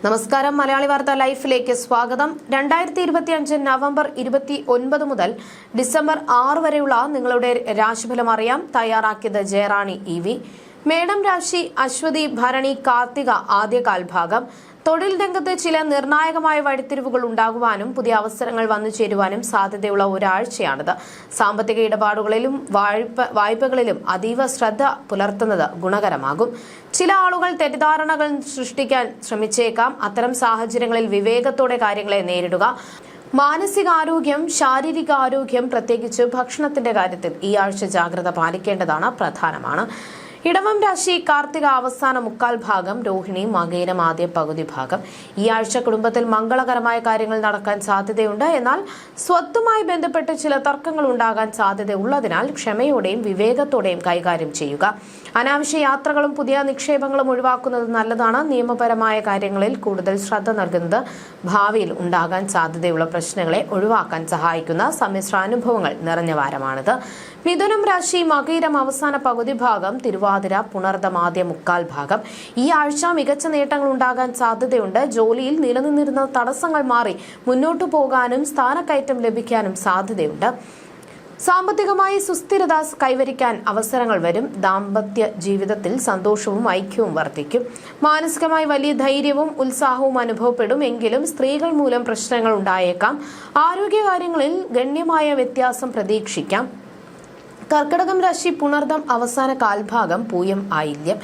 നമസ്കാരം. മലയാളി വാർത്ത ലൈഫിലേക്ക് സ്വാഗതം. 2025 നവംബർ 29 മുതൽ ഡിസംബർ 6 വരെയുള്ള നിങ്ങളുടെ രാശിഫലം അറിയാം. തയ്യാറാക്കിയത് ജയറാണി EV. മേടം രാശി അശ്വതി ഭരണി കാർത്തിക ആദ്യകാൽ ഭാഗം. തൊഴിൽ രംഗത്ത് ചില നിർണായകമായ വഴിത്തിരിവുകൾ ഉണ്ടാകുവാനും പുതിയ അവസരങ്ങൾ വന്നു ചേരുവാനും സാധ്യതയുള്ള ഒരാഴ്ചയാണിത്. സാമ്പത്തിക ഇടപാടുകളിലും വായ്പകളിലും അതീവ ശ്രദ്ധ പുലർത്തുന്നത് ഗുണകരമാകും. ചില ആളുകൾ തെറ്റിദ്ധാരണകൾ സൃഷ്ടിക്കാൻ ശ്രമിച്ചേക്കാം. അത്തരം സാഹചര്യങ്ങളിൽ വിവേകത്തോടെ കാര്യങ്ങളെ നേരിടുക. മാനസികാരോഗ്യം, ശാരീരികാരോഗ്യം, പ്രത്യേകിച്ച് ഭക്ഷണത്തിന്റെ കാര്യത്തിൽ ഈ ആഴ്ച ജാഗ്രത പാലിക്കേണ്ടതാണ് പ്രധാനമാണ്. ഇടവം രാശി കാർത്തിക അവസാന മുക്കാൽ ഭാഗം, രോഹിണി മകയിരം ആദ്യ പകുതി ഭാഗം. ഈ ആഴ്ച കുടുംബത്തിൽ മംഗളകരമായ കാര്യങ്ങൾ നടക്കാൻ സാധ്യതയുണ്ട്. എന്നാൽ സ്വത്തുമായി ബന്ധപ്പെട്ട് ചില തർക്കങ്ങൾ ഉണ്ടാകാൻ സാധ്യതയുള്ളതിനാൽ ക്ഷമയോടെയും വിവേകത്തോടെയും കൈകാര്യം ചെയ്യുക. അനാവശ്യ യാത്രകളും പുതിയ നിക്ഷേപങ്ങളും ഒഴിവാക്കുന്നത് നല്ലതാണ്. നിയമപരമായ കാര്യങ്ങളിൽ കൂടുതൽ ശ്രദ്ധ നൽകുന്നത് ഭാവിയിൽ ഉണ്ടാകാൻ സാധ്യതയുള്ള പ്രശ്നങ്ങളെ ഒഴിവാക്കാൻ സഹായിക്കുന്ന സമ്മിശ്രാനുഭവങ്ങൾ നിറഞ്ഞ വാരമാണിത്. മിഥുനം രാശി മകയിരം അവസാന പകുതി ഭാഗം, തിരുവാതിര പുണർദം ആദ്യ മുക്കാൽ ഭാഗം. ഈ ആഴ്ച മികച്ച നേട്ടങ്ങൾ ഉണ്ടാകാൻ സാധ്യതയുണ്ട്. ജോലിയിൽ നിലനിന്നിരുന്ന തടസ്സങ്ങൾ മാറി മുന്നോട്ടു പോകാനും സ്ഥാനക്കയറ്റം ലഭിക്കാനും സാധ്യതയുണ്ട്. സാമ്പത്തികമായി സുസ്ഥിരത കൈവരിക്കാൻ അവസരങ്ങൾ വരും. ദാമ്പത്യ ജീവിതത്തിൽ സന്തോഷവും ഐക്യവും വർദ്ധിക്കും. മാനസികമായി വലിയ ധൈര്യവും ഉത്സാഹവും അനുഭവപ്പെടും. എങ്കിലും സ്ത്രീകൾ മൂലം പ്രശ്നങ്ങൾ ഉണ്ടായേക്കാം. ആരോഗ്യകാര്യങ്ങളിൽ ഗണ്യമായ വ്യത്യാസം പ്രതീക്ഷിക്കാം. കർക്കിടകം രാശി പുണർദം അവസാന കാൽഭാഗം, പൂയം ആയില്യം.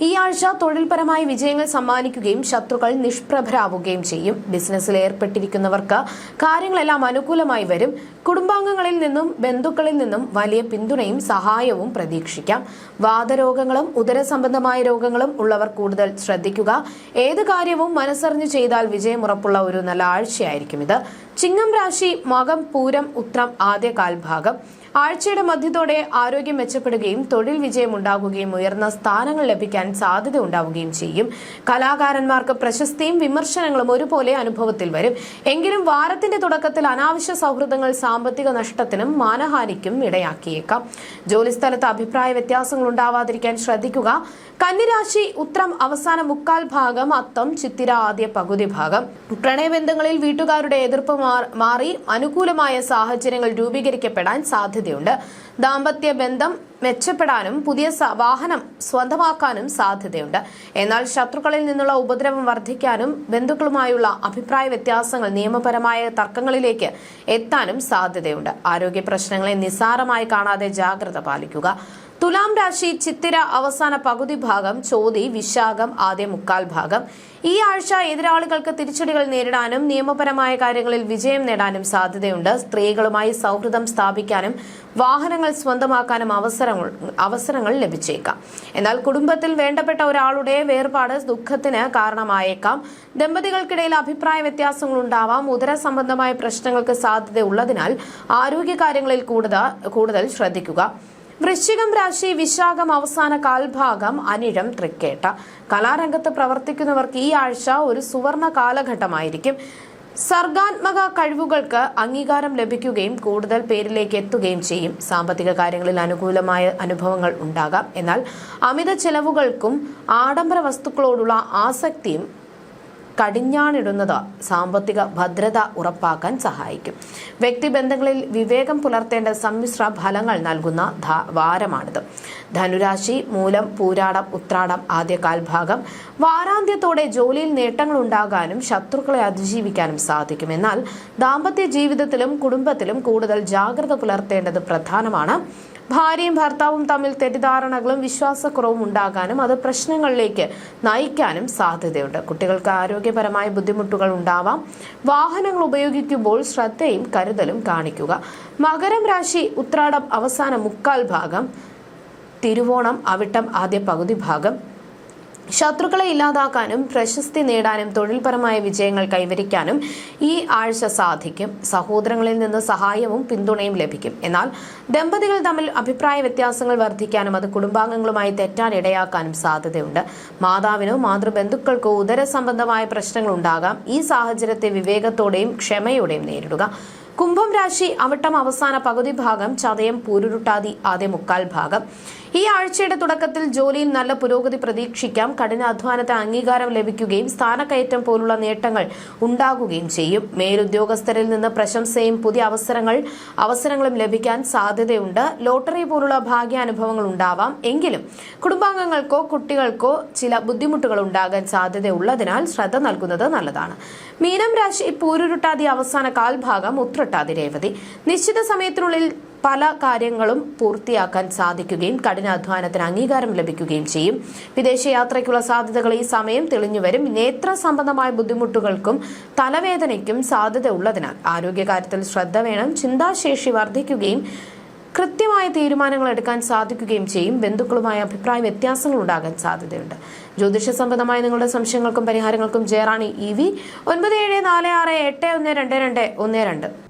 ഈ ആഴ്ച തൊഴിൽപരമായ വിജയങ്ങൾ സമ്മാനിക്കുകയും ശത്രുക്കൾ നിഷ്പ്രഭരാവുകയും ചെയ്യും. ബിസിനസ്സിൽ ഏർപ്പെട്ടിരിക്കുന്നവർക്ക് കാര്യങ്ങളെല്ലാം അനുകൂലമായി വരും. കുടുംബാംഗങ്ങളിൽ നിന്നും ബന്ധുക്കളിൽ നിന്നും വലിയ പിന്തുണയും സഹായവും പ്രതീക്ഷിക്കാം. വാതരോഗങ്ങളും ഉദരസംബന്ധമായ രോഗങ്ങളും ഉള്ളവർ കൂടുതൽ ശ്രദ്ധിക്കുക. ഏത് കാര്യവും മനസ്സറിഞ്ഞു ചെയ്താൽ വിജയമുറപ്പുള്ള ഒരു നല്ല ആഴ്ചയായിരിക്കും ഇത്. ചിങ്ങം രാശി മകം പൂരം ഉത്രം ആദ്യ കാൽഭാഗം. ആഴ്ചയുടെ മധ്യത്തോടെ ആരോഗ്യം മെച്ചപ്പെടുകയും തൊഴിൽ വിജയം ഉണ്ടാകുകയും ഉയർന്ന സ്ഥാനങ്ങൾ ലഭിക്കാൻ സാധ്യത ഉണ്ടാവുകയും ചെയ്യും. കലാകാരന്മാർക്ക് പ്രശസ്തിയും വിമർശനങ്ങളും ഒരുപോലെ അനുഭവത്തിൽ വരും. എങ്കിലും വാരത്തിന്റെ തുടക്കത്തിൽ അനാവശ്യ സൗഹൃദങ്ങൾ സാമ്പത്തിക നഷ്ടത്തിനും മാനഹാനിക്കും ഇടയാക്കിയേക്കാം. ജോലിസ്ഥലത്ത് അഭിപ്രായ വ്യത്യാസങ്ങൾ ഉണ്ടാവാതിരിക്കാൻ ശ്രദ്ധിക്കുക. കന്നിരാശി ഉത്രം അവസാന മുക്കാൽ ഭാഗം, അത്തം ചിത്തിര ആദ്യ പകുതി ഭാഗം. പ്രണയബന്ധങ്ങളിൽ വീട്ടുകാരുടെ എതിർപ്പ് മാറി അനുകൂലമായ സാഹചര്യങ്ങൾ രൂപീകരിക്കപ്പെടാൻ സാധ്യതയുണ്ട്. ദാമ്പത്യ ബന്ധം മെച്ചപ്പെടാനും പുതിയ വാഹനം സ്വന്തമാക്കാനും സാധ്യതയുണ്ട്. എന്നാൽ ശത്രുക്കളിൽ നിന്നുള്ള ഉപദ്രവം വർദ്ധിക്കാനും ബന്ധുക്കളുമായുള്ള അഭിപ്രായ വ്യത്യാസങ്ങൾ നിയമപരമായ തർക്കങ്ങളിലേക്ക് എത്താനും സാധ്യതയുണ്ട്. ആരോഗ്യ പ്രശ്നങ്ങളെ നിസ്സാരമായി കാണാതെ ജാഗ്രത പാലിക്കുക. തുലാം രാശി ചിത്തിര അവസാന പകുതി ഭാഗം, ചോതി വിശാഖം ആദ്യ മുക്കാൽ ഭാഗം. ഈ ആഴ്ച എതിരാളികൾക്ക് തിരിച്ചടികൾ നേരിടാനും നിയമപരമായ കാര്യങ്ങളിൽ വിജയം നേടാനും സാധ്യതയുണ്ട്. സ്ത്രീകളുമായി സൗഹൃദം സ്ഥാപിക്കാനും വാഹനങ്ങൾ സ്വന്തമാക്കാനും അവസരങ്ങൾ ലഭിച്ചേക്കാം. എന്നാൽ കുടുംബത്തിൽ വേണ്ടപ്പെട്ട ഒരാളുടെ വേർപാട് ദുഃഖത്തിന് കാരണമായേക്കാം. ദമ്പതികൾക്കിടയിൽ അഭിപ്രായ വ്യത്യാസങ്ങൾ ഉണ്ടാവാം. ഉദര സംബന്ധമായ പ്രശ്നങ്ങൾക്ക് സാധ്യത ഉള്ളതിനാൽ ആരോഗ്യകാര്യങ്ങളിൽ കൂടുതൽ ശ്രദ്ധിക്കുക. വൃശ്ചികം രാശി വിശാഖം അവസാന കാൽഭാഗം, അനിഴം തൃക്കേട്ട. കലാരംഗത്ത് പ്രവർത്തിക്കുന്നവർക്ക് ഈ ആഴ്ച ഒരു സുവർണ കാലഘട്ടമായിരിക്കും. സർഗാത്മക കഴിവുകൾക്ക് അംഗീകാരം ലഭിക്കുകയും കൂടുതൽ പേരിലേക്ക് എത്തുകയും ചെയ്യും. സാമ്പത്തിക കാര്യങ്ങളിൽ അനുകൂലമായ അനുഭവങ്ങൾ ഉണ്ടാകാം. എന്നാൽ അമിത ചെലവുകൾക്കും ആഡംബര വസ്തുക്കളോടുള്ള ആസക്തിയും കടിഞ്ഞാണിടുന്നത് സാമ്പത്തിക ഭദ്രത ഉറപ്പാക്കാൻ സഹായിക്കും. വ്യക്തിബന്ധങ്ങളിൽ വിവേകം പുലർത്തേണ്ട സമ്മിശ്ര ഫലങ്ങൾ നൽകുന്ന വാരമാണിത്. ധനുരാശി മൂലം പൂരാടം ഉത്രാടം ആദ്യ കാൽഭാഗം. വാരാന്ത്യത്തോടെ ജോലിയിൽ നേട്ടങ്ങൾ ഉണ്ടാകാനും ശത്രുക്കളെ അതിജീവിക്കാനും സാധിക്കും. എന്നാൽ ദാമ്പത്യ ജീവിതത്തിലും കുടുംബത്തിലും കൂടുതൽ ജാഗ്രത പുലർത്തേണ്ടത് പ്രധാനമാണ്. ഭാര്യയും ഭർത്താവും തമ്മിൽ തെറ്റിദ്ധാരണകളും വിശ്വാസക്കുറവും ഉണ്ടാകാനും അത് പ്രശ്നങ്ങളിലേക്ക് നയിക്കാനും സാധ്യതയുണ്ട്. കുട്ടികൾക്ക് ആരോഗ്യപരമായ ബുദ്ധിമുട്ടുകൾ ഉണ്ടാവാം. വാഹനങ്ങൾ ഉപയോഗിക്കുമ്പോൾ ശ്രദ്ധയും കരുതലും കാണിക്കുക. മകരം രാശി ഉത്രാടം അവസാന മുക്കാൽ ഭാഗം, തിരുവോണം അവിട്ടം ആദ്യ പകുതി ഭാഗം. ശത്രുക്കളെ ഇല്ലാതാക്കാനും പ്രശസ്തി നേടാനും തൊഴിൽപരമായ വിജയങ്ങൾ കൈവരിക്കാനും ഈ ആഴ്ച സാധിക്കും. സഹോദരങ്ങളിൽ നിന്ന് സഹായവും പിന്തുണയും ലഭിക്കും. എന്നാൽ ദമ്പതികൾ തമ്മിൽ അഭിപ്രായ വ്യത്യാസങ്ങൾ വർദ്ധിക്കാനും അത് കുടുംബാംഗങ്ങളുമായി തെറ്റാൻ ഇടയാക്കാനും സാധ്യതയുണ്ട്. മാതാവിനോ മാതൃബന്ധുക്കൾക്കോ ഉദര സംബന്ധമായ പ്രശ്നങ്ങൾ ഉണ്ടാകാം. ഈ സാഹചര്യത്തെ വിവേകത്തോടെയും ക്ഷമയോടെയും നേരിടുക. കുംഭം രാശി അവിട്ടം അവസാന പകുതി ഭാഗം, ചതയം പൂരുരുട്ടാതി ആദ്യ മുക്കാൽ ഭാഗം. ഈ ആഴ്ചയുടെ തുടക്കത്തിൽ ജോലിയിൽ നല്ല പുരോഗതി പ്രതീക്ഷിക്കാം. കഠിന അധ്വാനത്തിന് അംഗീകാരം ലഭിക്കുകയും സ്ഥാനക്കയറ്റം പോലുള്ള നേട്ടങ്ങൾ ഉണ്ടാകുകയും ചെയ്യും. മേലുദ്യോഗസ്ഥരിൽ നിന്ന് പ്രശംസയും പുതിയ അവസരങ്ങളും ലഭിക്കാൻ സാധ്യതയുണ്ട്. ലോട്ടറി പോലുള്ള ഭാഗ്യാനുഭവങ്ങൾ ഉണ്ടാവാം. എങ്കിലും കുടുംബാംഗങ്ങൾക്കോ കുട്ടികൾക്കോ ചില ബുദ്ധിമുട്ടുകൾ ഉണ്ടാകാൻ സാധ്യതയുള്ളതിനാൽ ശ്രദ്ധ നൽകുന്നത് നല്ലതാണ്. മീനം രാശി പൂരുരുട്ടാതി അവസാന കാൽഭാഗം, ഉത്രട്ടാതി രേവതി. നിശ്ചിത സമയത്തിനുള്ളിൽ പല കാര്യങ്ങളും പൂർത്തിയാക്കാൻ സാധിക്കുകയും കഠിനാധ്വാനത്തിന് അംഗീകാരം ലഭിക്കുകയും ചെയ്യും. വിദേശയാത്രയ്ക്കുള്ള സാധ്യതകൾ ഈ സമയം തെളിഞ്ഞുവരും. നേത്ര സംബന്ധമായ ബുദ്ധിമുട്ടുകൾക്കും തലവേദനയ്ക്കും സാധ്യത ഉള്ളതിനാൽ ആരോഗ്യകാര്യത്തിൽ ശ്രദ്ധ വേണം. ചിന്താശേഷി വർദ്ധിക്കുകയും കൃത്യമായ തീരുമാനങ്ങൾ എടുക്കാൻ സാധിക്കുകയും ചെയ്യും. ബന്ധുക്കളുമായ അഭിപ്രായ വ്യത്യാസങ്ങൾ ഉണ്ടാകാൻ സാധ്യതയുണ്ട്. ജ്യോതിഷ സംബന്ധമായ നിങ്ങളുടെ സംശയങ്ങൾക്കും പരിഹാരങ്ങൾക്കും ജയറാണി EV 9746812212.